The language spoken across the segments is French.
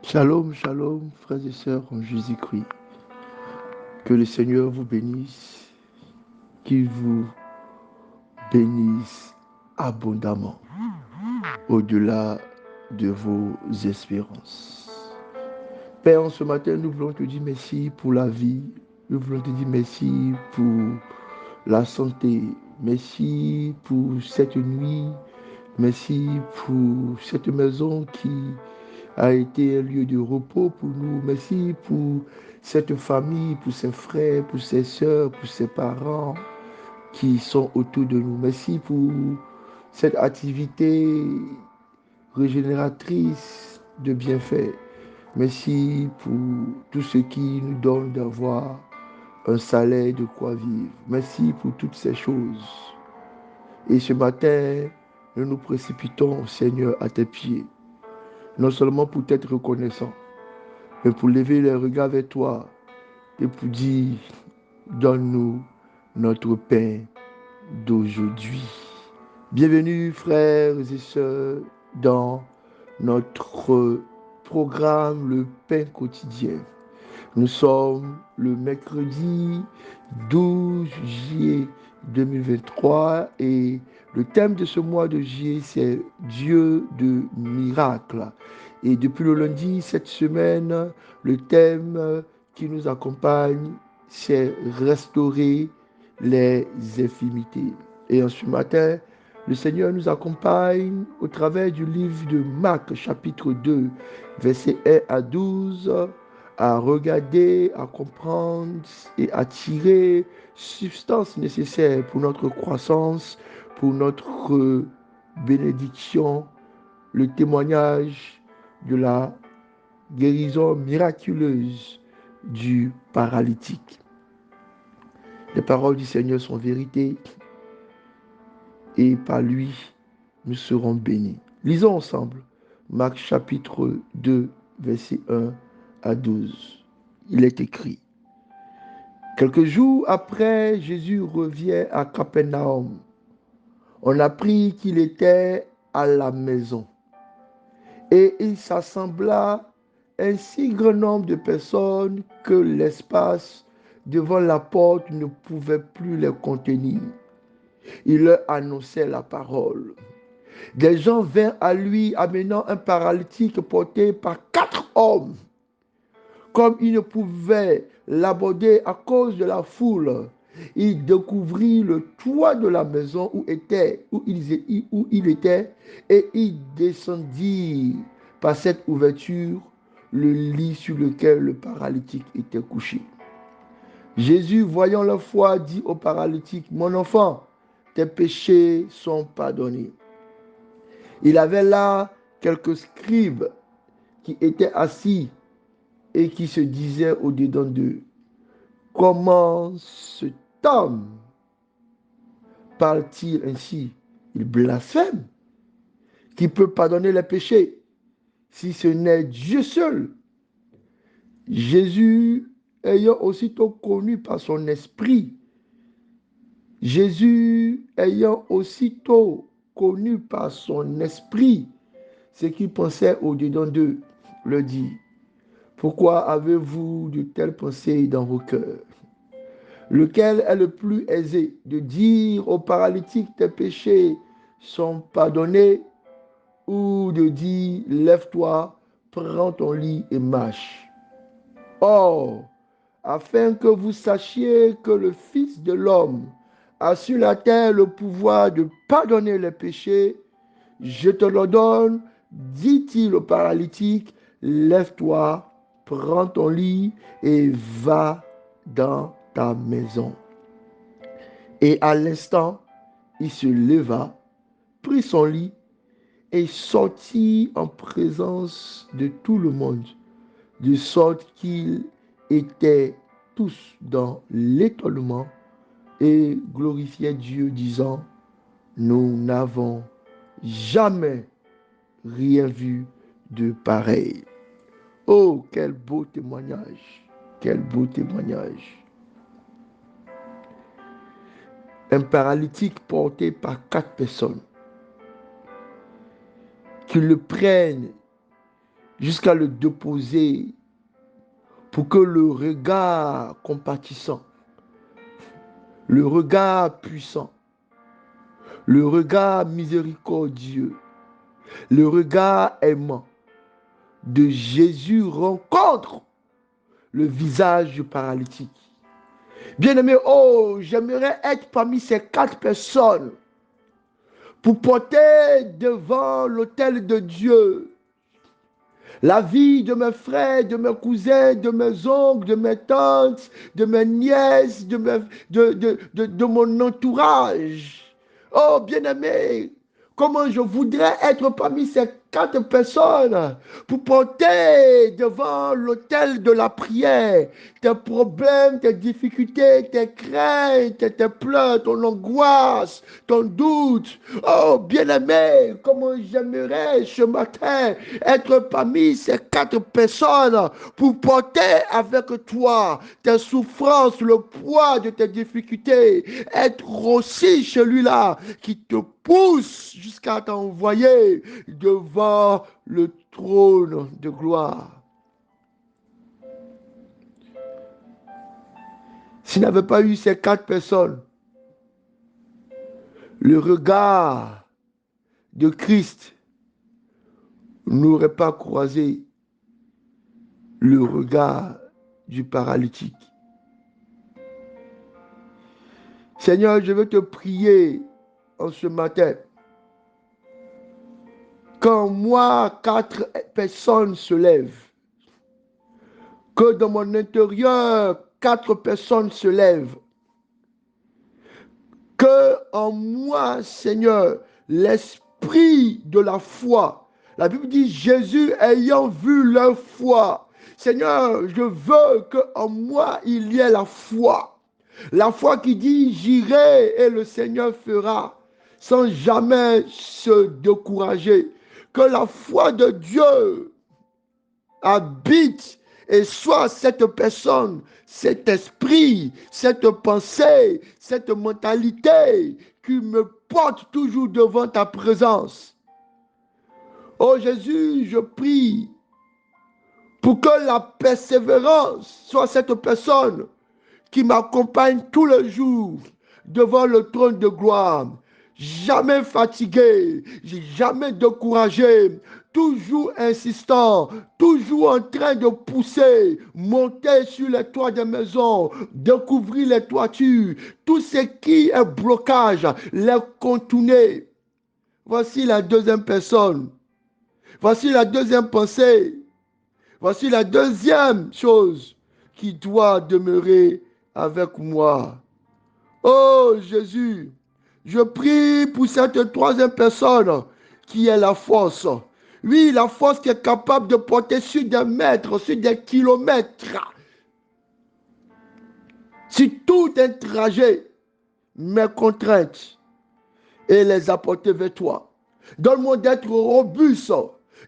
Shalom, shalom, frères et sœurs en Jésus-Christ. Que le Seigneur vous bénisse, qu'il vous bénisse abondamment, au-delà de vos espérances. Père, en ce matin, nous voulons te dire merci pour la vie. Nous voulons te dire merci pour la santé. Merci pour cette nuit. Merci pour cette maison qui a été un lieu de repos pour nous. Merci pour cette famille, pour ses frères, pour ses sœurs, pour ses parents qui sont autour de nous. Merci pour cette activité régénératrice de bienfaits. Merci pour tout ce qui nous donne d'avoir un salaire de quoi vivre. Merci pour toutes ces choses. Et ce matin, nous nous précipitons, Seigneur, à tes pieds. Non seulement pour t'être reconnaissant, mais pour lever les regards vers toi et pour dire, donne-nous notre pain d'aujourd'hui. Bienvenue, frères et sœurs, dans notre programme Le Pain quotidien. Nous sommes le mercredi 12 juillet 2023 et le thème de ce mois de juillet, c'est Dieu de miracles. Et depuis le lundi, cette semaine, le thème qui nous accompagne, c'est restaurer les infimités. Et en ce matin, le Seigneur nous accompagne au travers du livre de Marc, chapitre 2, versets 1 à 12, à regarder, à comprendre et à tirer substance nécessaire pour notre croissance, pour notre bénédiction, le témoignage de la guérison miraculeuse du paralytique. Les paroles du Seigneur sont vérité et par lui, nous serons bénis. Lisons ensemble Marc chapitre 2, verset 1 à 12. Il est écrit: quelques jours après, Jésus revient à Capernaum. On apprit qu'il était à la maison. Et il s'assembla un si grand nombre de personnes que l'espace devant la porte ne pouvait plus les contenir. Il leur annonçait la parole. Des gens vinrent à lui amenant un paralytique porté par 4 hommes. Comme il ne pouvait l'aborder à cause de la foule, il découvrit le toit de la maison où il était et il descendit par cette ouverture le lit sur lequel le paralytique était couché. Jésus, voyant leur foi, dit au paralytique: mon enfant, tes péchés sont pardonnés. Il avait là quelques scribes qui étaient assis et qui se disaient au-dedans d'eux: comment cet homme parle-t-il ainsi? Il blasphème. Qui peut pardonner les péchés si ce n'est Dieu seul? Jésus ayant aussitôt connu par son esprit, ce qu'ils pensaient au-dedans d'eux, leur dit: pourquoi avez-vous de telles pensées dans vos cœurs? Lequel est le plus aisé, de dire au paralytique: tes péchés sont pardonnés, ou de dire: lève-toi, prends ton lit et marche? Or, afin que vous sachiez que le Fils de l'homme a sur la terre le pouvoir de pardonner les péchés, je te l'ordonne, dit-il au paralytique, lève-toi, prends ton lit et va dans ta maison. Et à l'instant, il se leva, prit son lit et sortit en présence de tout le monde, de sorte qu'ils étaient tous dans l'étonnement et glorifiaient Dieu, disant: nous n'avons jamais rien vu de pareil. Oh, quel beau témoignage! Quel beau témoignage! Un paralytique porté par 4 personnes qui le prennent jusqu'à le déposer pour que le regard compatissant, le regard puissant, le regard miséricordieux, le regard aimant de Jésus rencontre le visage du paralytique. Bien-aimé, oh, j'aimerais être parmi ces 4 personnes pour porter devant l'autel de Dieu la vie de mes frères, de mes cousins, de mes oncles, de mes tantes, de mes nièces, de mon entourage. Oh, bien-aimé, comment je voudrais être parmi ces 4 personnes pour porter devant l'autel de la prière tes problèmes, tes difficultés, tes craintes, tes pleurs, ton angoisse, ton doute. Oh, bien-aimé, comment j'aimerais ce matin être parmi ces 4 personnes pour porter avec toi tes souffrances, le poids de tes difficultés, être aussi celui-là qui te pousse jusqu'à t'envoyer devant le trône de gloire. S'il n'avait pas eu ces 4 personnes, le regard de Christ n'aurait pas croisé le regard du paralytique. Seigneur, je veux te prier en ce matin. Quand moi, 4 personnes se lèvent, que dans mon intérieur, 4 personnes se lèvent, que en moi, Seigneur, l'esprit de la foi. La Bible dit, Jésus ayant vu leur foi. Seigneur, je veux qu'en moi, il y ait la foi. La foi qui dit, j'irai et le Seigneur fera, sans jamais se décourager. Que la foi de Dieu habite et soit cette personne, cet esprit, cette pensée, cette mentalité qui me porte toujours devant ta présence. Oh Jésus, je prie pour que la persévérance soit cette personne qui m'accompagne tous les jours devant le trône de gloire. Jamais fatigué, jamais découragé, toujours insistant, toujours en train de pousser, monter sur les toits des maisons, découvrir les toitures, tout ce qui est blocage, les contourner. Voici la deuxième personne. Voici la deuxième pensée. Voici la deuxième chose qui doit demeurer avec moi. Oh Jésus, je prie pour cette troisième personne qui est la force. Oui, la force qui est capable de porter sur des mètres, sur des kilomètres, sur tout un trajet, mes contraintes et les apporter vers toi. Donne-moi d'être robuste.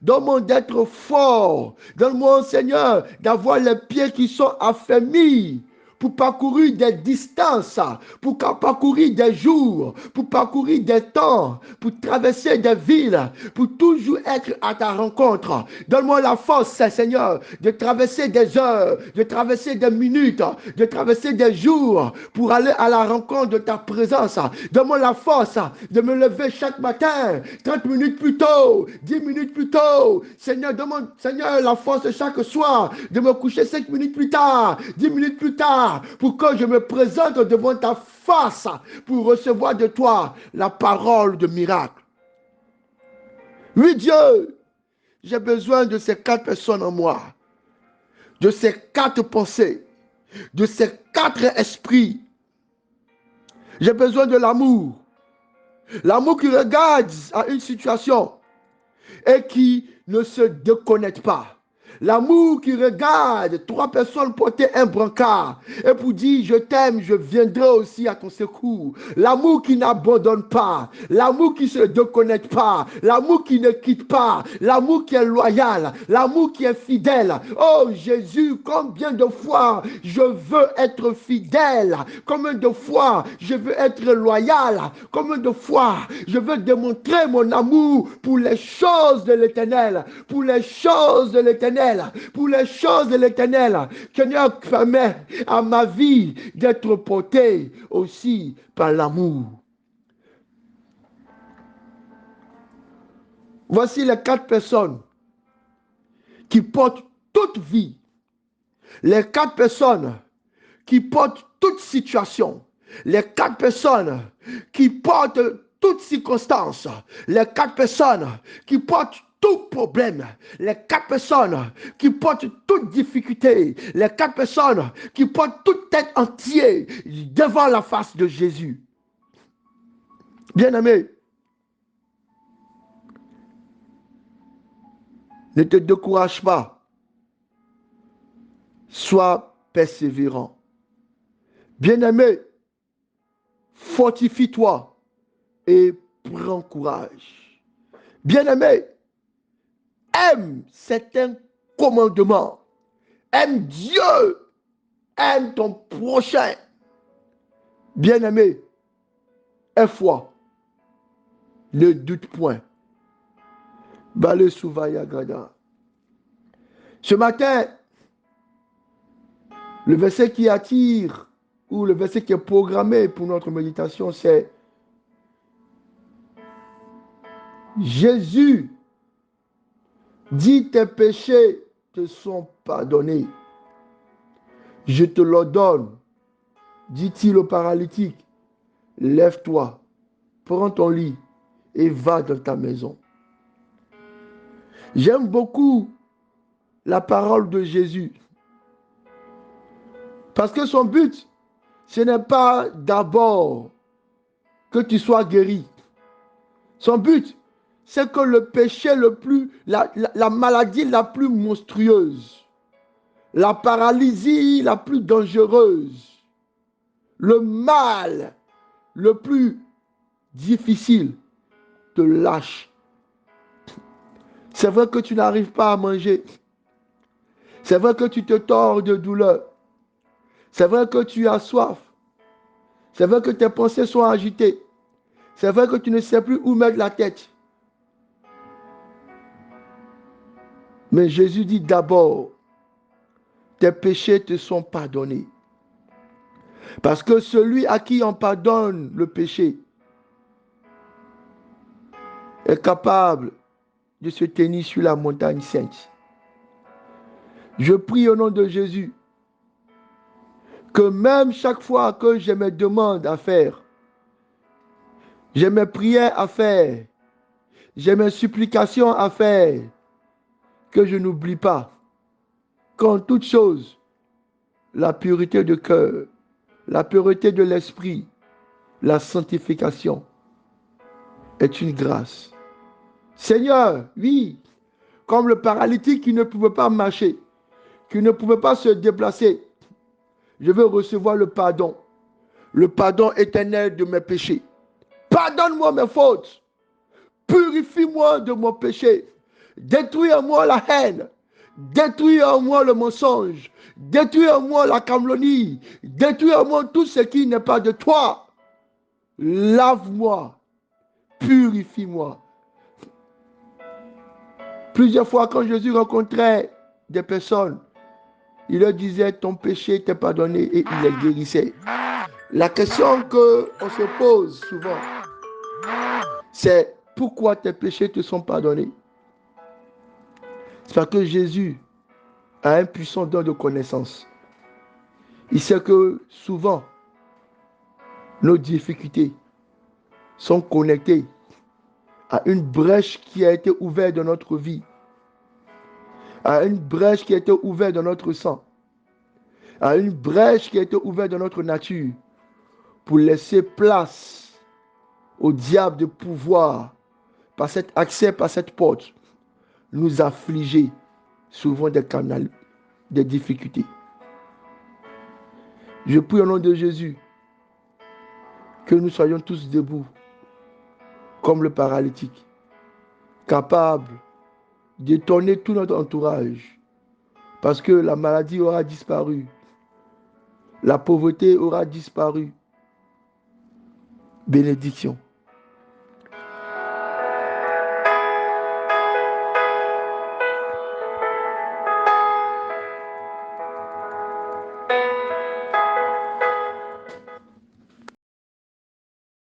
Donne-moi d'être fort. Donne-moi, Seigneur, d'avoir les pieds qui sont affermis pour parcourir des distances, pour parcourir des jours, pour parcourir des temps, pour traverser des villes, pour toujours être à ta rencontre. Donne-moi la force, Seigneur, de traverser des heures, de traverser des minutes, de traverser des jours pour aller à la rencontre de ta présence. Donne-moi la force de me lever chaque matin, 30 minutes plus tôt, 10 minutes plus tôt. Seigneur, demande, Seigneur, la force chaque soir de me coucher 5 minutes plus tard, 10 minutes plus tard, pour que je me présente devant ta face pour recevoir de toi la parole de miracle. Oui, Dieu, j'ai besoin de ces 4 personnes en moi, de ces 4 pensées, de ces 4 esprits. J'ai besoin de l'amour. L'amour qui regarde à une situation et qui ne se déconnecte pas. L'amour qui regarde 3 personnes porter un brancard et pour dire je t'aime, je viendrai aussi à ton secours. L'amour qui n'abandonne pas, l'amour qui ne se déconnecte pas, l'amour qui ne quitte pas, l'amour qui est loyal, l'amour qui est fidèle. Oh Jésus, combien de fois je veux être fidèle, combien de fois je veux être loyal, combien de fois je veux démontrer mon amour pour les choses de l'Éternel, pour les choses de l'Éternel, pour les choses de l'Éternel. Seigneur, permet à ma vie d'être portée aussi par l'amour. Voici les 4 personnes qui portent toute vie, les 4 personnes qui portent toute situation, les 4 personnes qui portent toute circonstance, les 4 personnes qui portent tout problème, les 4 personnes qui portent toute difficulté, les 4 personnes qui portent toute tête entière devant la face de Jésus. Bien-aimé, ne te décourage pas. Sois persévérant. Bien-aimé, fortifie-toi et prends courage. Bien-aimé, aime certains commandements. Aime Dieu. Aime ton prochain. Bien-aimé, aie foi. Ne doute point. Bale Souvaya Gada. Ce matin, le verset qui attire ou le verset qui est programmé pour notre méditation, c'est Jésus dit tes péchés te sont pardonnés. Je te l'ordonne, dit-il au paralytique, lève-toi, prends ton lit et va dans ta maison. J'aime beaucoup la parole de Jésus. Parce que son but, ce n'est pas d'abord que tu sois guéri. Son but, c'est que le péché la maladie la plus monstrueuse, la paralysie la plus dangereuse, le mal le plus difficile te lâche. C'est vrai que tu n'arrives pas à manger. C'est vrai que tu te tords de douleur. C'est vrai que tu as soif. C'est vrai que tes pensées sont agitées. C'est vrai que tu ne sais plus où mettre la tête. Mais Jésus dit d'abord, tes péchés te sont pardonnés. Parce que celui à qui on pardonne le péché est capable de se tenir sur la montagne sainte. Je prie au nom de Jésus que même chaque fois que j'ai mes demandes à faire, j'ai mes prières à faire, j'ai mes supplications à faire, que je n'oublie pas qu'en toute chose, la pureté de cœur, la pureté de l'esprit, la sanctification est une grâce. Seigneur, oui, comme le paralytique qui ne pouvait pas marcher, qui ne pouvait pas se déplacer, je veux recevoir le pardon éternel de mes péchés. Pardonne-moi mes fautes, purifie-moi de mon péché, détruis en moi la haine, détruis en moi le mensonge, détruis en moi la calomnie, détruis en moi tout ce qui n'est pas de toi. Lave-moi, purifie-moi. Plusieurs fois quand Jésus rencontrait des personnes, il leur disait ton péché t'est pardonné et il les guérissait. La question qu'on se pose souvent, c'est pourquoi tes péchés te sont pardonnés? C'est parce que Jésus a un puissant don de connaissance. Il sait que souvent, nos difficultés sont connectées à une brèche qui a été ouverte dans notre vie, à une brèche qui a été ouverte dans notre sang, à une brèche qui a été ouverte dans notre nature pour laisser place au diable de pouvoir, par cet accès, par cette porte, nous affliger souvent des difficultés. Je prie au nom de Jésus que nous soyons tous debout, comme le paralytique, capables d'étonner tout notre entourage, parce que la maladie aura disparu, la pauvreté aura disparu. Bénédiction.